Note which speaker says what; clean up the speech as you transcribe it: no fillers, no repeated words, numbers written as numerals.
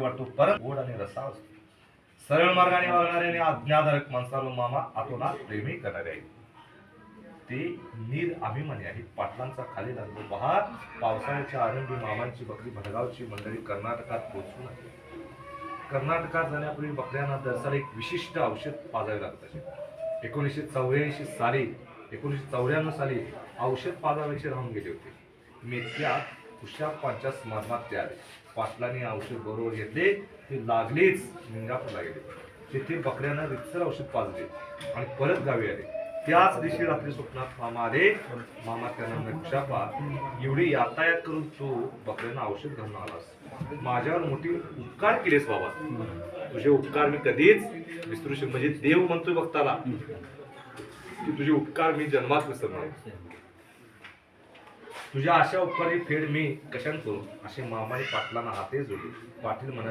Speaker 1: वाटतो परत गोड आणि रसा असतो. सरळ मार्गाने वागणारे आणि आज्ञाधारक माणसाला मामा आतोनात प्रेमी करणारे आहे. ते नीर अभिमानी आहेत. पाटलांचा खाली लागतो बहार पावसाळ्याच्या आनंदी मामांची बकरी भडगावची मंडळी कर्नाटकात पोहोचून आली. कर्नाटकात जाण्यापूर्वी बकऱ्यांना दरसाल एक विशिष्ट औषध पाजावे लागत असे. 1994 साली औषध पाजावेचे राहून गेले होते. मेथ्यात कुशापांच्या स्मरणात ते आले. पाटलांनी औषध बरोबर घेतले. ते लागलीच निंगापूरला गेले. तेथे बकऱ्यांना रितसर औषध पाजले आणि परत गावी आले. त्याच दिवशी रात्री स्वप्नात मामा आले. मामा त्यांना कुशापा एवढी यातायात करून तू बकऱ्यांना औषध घालून आलास. माझ्यावर मोठी उपकार केलेस बाबा. तुझे उपकार मी कधीच विसरू शकतो. म्हणजे देव म्हणतोय भक्ताला की तुझे उपकार मी जन्मात विसरणार. तुझ्या अशा उपकारी फेड मी कशाने करू. असे मामाने पाटलांना हाते जोडले. पाटील म्हणाले